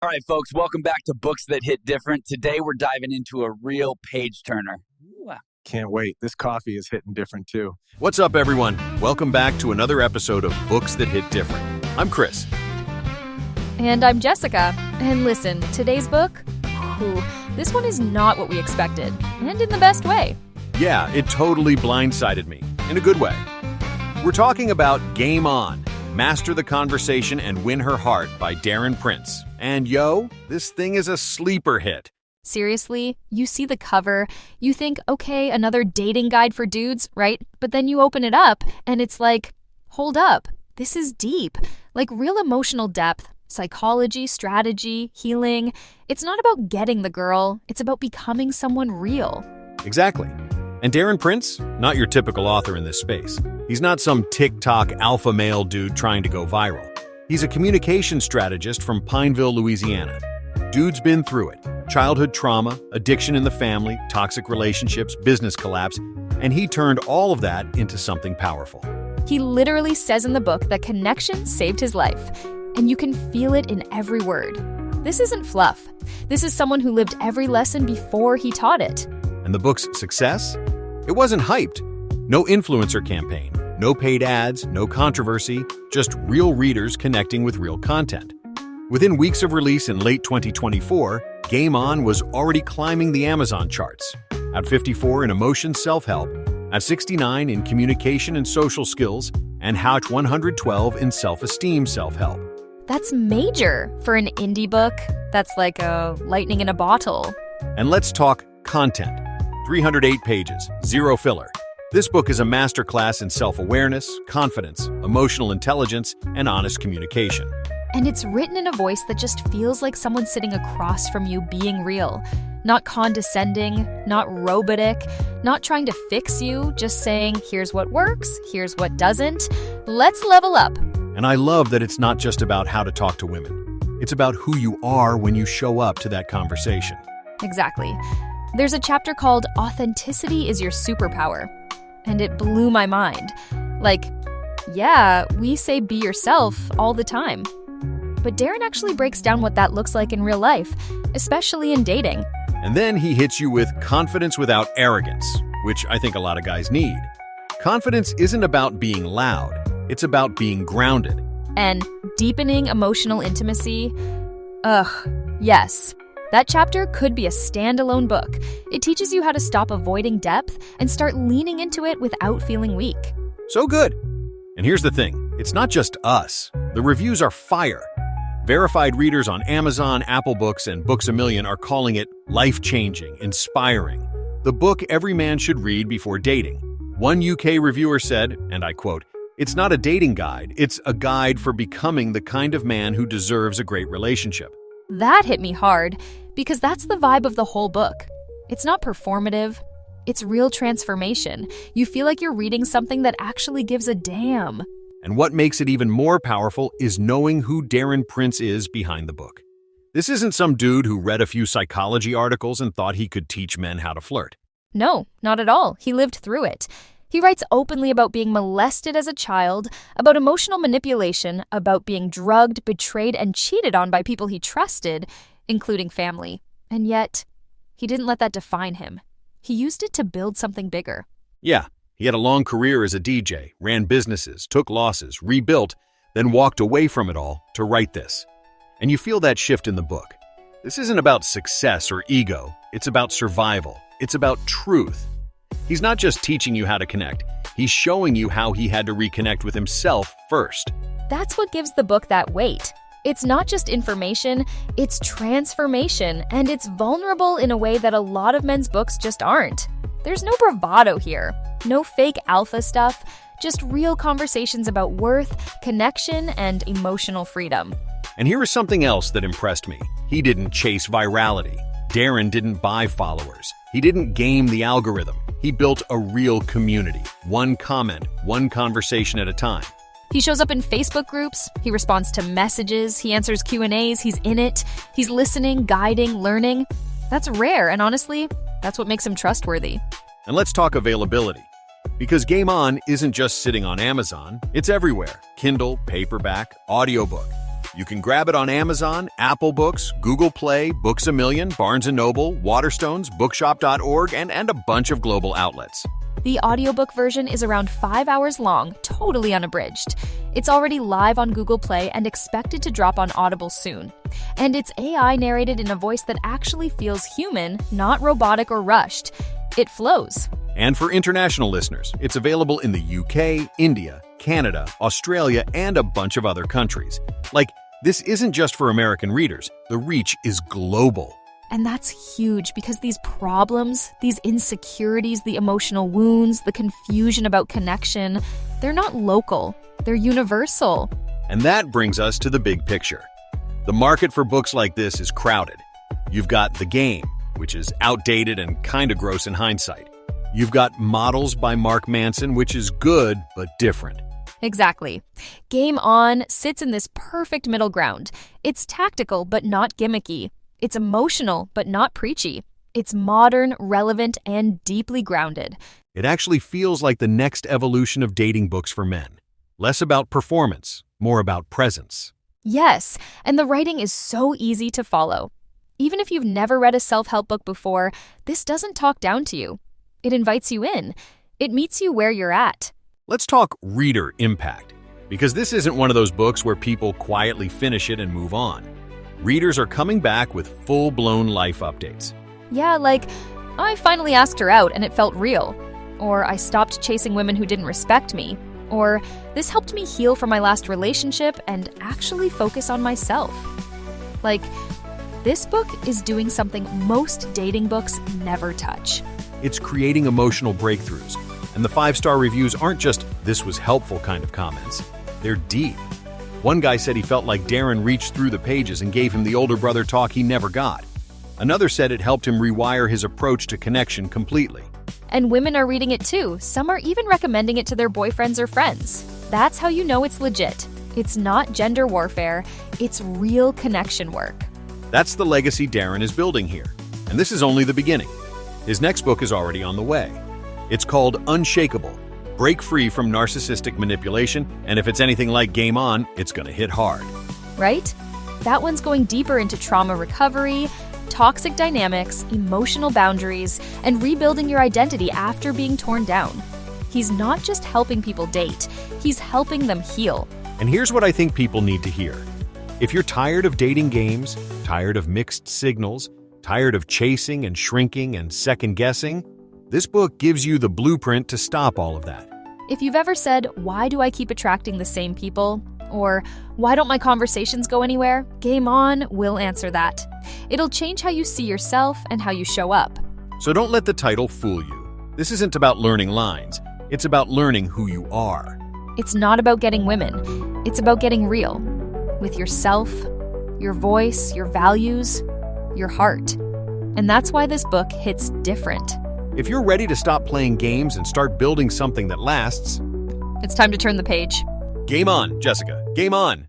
All right, folks, welcome back to Books That Hit Different. Today, we're diving into a real page-turner. Can't wait. This coffee is hitting different, too. What's up, everyone? Welcome back to another episode of Books That Hit Different. I'm Chris. And I'm Jessica. And listen, today's book, this one is not what we expected, and in the best way. Yeah, it totally blindsided me, in a good way. We're talking about Game On, Master the Conversation and Win Her Heart by Darren Prince. And this thing is a sleeper hit. Seriously, you see the cover, you think, okay, another dating guide for dudes, right? But then you open it up, and it's like, hold up, this is deep. Like real emotional depth, psychology, strategy, healing. It's not about getting the girl, it's about becoming someone real. Exactly. And Darren Prince, not your typical author in this space. He's not some TikTok alpha male dude trying to go viral. He's a communication strategist from Pineville, Louisiana. Dude's been through it. Childhood trauma, addiction in the family, toxic relationships, business collapse, and he turned all of that into something powerful. He literally says in the book that connection saved his life, and you can feel it in every word. This isn't fluff. This is someone who lived every lesson before he taught it. And the book's success? It wasn't hyped. No influencer campaign, no paid ads, no controversy, just real readers connecting with real content. Within weeks of release in late 2024, Game On was already climbing the Amazon charts. At 54 in emotion self-help, at 69 in communication and social skills, and Houch 112 in self-esteem self-help. That's major for an indie book. That's like a lightning in a bottle. And let's talk content. 308 pages, zero filler. This book is a masterclass in self-awareness, confidence, emotional intelligence, and honest communication. And it's written in a voice that just feels like someone sitting across from you being real. Not condescending, not robotic, not trying to fix you, just saying, here's what works, here's what doesn't. Let's level up. And I love that it's not just about how to talk to women. It's about who you are when you show up to that conversation. Exactly. There's a chapter called Authenticity is Your Superpower. And it blew my mind. Like, yeah, we say be yourself all the time. But Darren actually breaks down what that looks like in real life, especially in dating. And then he hits you with confidence without arrogance, which I think a lot of guys need. Confidence isn't about being loud, it's about being grounded. And deepening emotional intimacy? Yes. That chapter could be a standalone book. It teaches you how to stop avoiding depth and start leaning into it without feeling weak. So good. And here's the thing, it's not just us. The reviews are fire. Verified readers on Amazon, Apple Books, and Books A Million are calling it life-changing, inspiring. The book every man should read before dating. One UK reviewer said, and I quote, "It's not a dating guide, it's a guide for becoming the kind of man who deserves a great relationship." That hit me hard, because that's the vibe of the whole book. It's not performative. It's real transformation. You feel like you're reading something that actually gives a damn. And what makes it even more powerful is knowing who Darren Prince is behind the book. This isn't some dude who read a few psychology articles and thought he could teach men how to flirt. No, not at all. He lived through it. He writes openly about being molested as a child, about emotional manipulation, about being drugged, betrayed, and cheated on by people he trusted, including family. And yet, he didn't let that define him. He used it to build something bigger. Yeah, he had a long career as a DJ, ran businesses, took losses, rebuilt, then walked away from it all to write this. And you feel that shift in the book. This isn't about success or ego. It's about survival. It's about truth. He's not just teaching you how to connect. He's showing you how he had to reconnect with himself first. That's what gives the book that weight. It's not just information, it's transformation, and it's vulnerable in a way that a lot of men's books just aren't. There's no bravado here, no fake alpha stuff, just real conversations about worth, connection, and emotional freedom. And here is something else that impressed me. He didn't chase virality. Darren didn't buy followers. He didn't game the algorithm. He built a real community, one comment, one conversation at a time. He shows up in Facebook groups, he responds to messages, he answers Q&As, he's in it, he's listening, guiding, learning. That's rare, and honestly, that's what makes him trustworthy. And let's talk availability. Because Game On isn't just sitting on Amazon, it's everywhere. Kindle, paperback, audiobook. You can grab it on Amazon, Apple Books, Google Play, Books A Million, Barnes & Noble, Waterstones, Bookshop.org, and a bunch of global outlets. The audiobook version is around 5 hours long, totally unabridged. It's already live on Google Play and expected to drop on Audible soon. And it's AI narrated in a voice that actually feels human, not robotic or rushed. It flows. And for international listeners, it's available in the UK, India, Canada, Australia, and a bunch of other countries. Like, this isn't just for American readers. The reach is global. And that's huge because these problems, these insecurities, the emotional wounds, the confusion about connection, they're not local, they're universal. And that brings us to the big picture. The market for books like this is crowded. You've got The Game, which is outdated and kind of gross in hindsight. You've got Models by Mark Manson, which is good but different. Exactly. Game On sits in this perfect middle ground. It's tactical but not gimmicky. It's emotional, but not preachy. It's modern, relevant, and deeply grounded. It actually feels like the next evolution of dating books for men. Less about performance, more about presence. Yes, and the writing is so easy to follow. Even if you've never read a self-help book before, this doesn't talk down to you. It invites you in. It meets you where you're at. Let's talk reader impact, because this isn't one of those books where people quietly finish it and move on. Readers are coming back with full-blown life updates. Yeah, like, I finally asked her out and it felt real. Or I stopped chasing women who didn't respect me. Or this helped me heal from my last relationship and actually focus on myself. Like, this book is doing something most dating books never touch. It's creating emotional breakthroughs. And the 5-star reviews aren't just "this was helpful" kind of comments. They're deep. One guy said he felt like Darren reached through the pages and gave him the older brother talk he never got. Another said it helped him rewire his approach to connection completely. And women are reading it too. Some are even recommending it to their boyfriends or friends. That's how you know it's legit. It's not gender warfare, it's real connection work. That's the legacy Darren is building here. And this is only the beginning. His next book is already on the way. It's called Unshakable. Break free from narcissistic manipulation, and if it's anything like Game On, it's gonna hit hard. Right? That one's going deeper into trauma recovery, toxic dynamics, emotional boundaries, and rebuilding your identity after being torn down. He's not just helping people date, he's helping them heal. And here's what I think people need to hear. If you're tired of dating games, tired of mixed signals, tired of chasing and shrinking and second-guessing, this book gives you the blueprint to stop all of that. If you've ever said, "Why do I keep attracting the same people?" or "Why don't my conversations go anywhere?" Game On will answer that. It'll change how you see yourself and how you show up. So don't let the title fool you. This isn't about learning lines. It's about learning who you are. It's not about getting women. It's about getting real. With yourself, your voice, your values, your heart. And that's why this book hits different. If you're ready to stop playing games and start building something that lasts, it's time to turn the page. Game on, Jessica. Game on.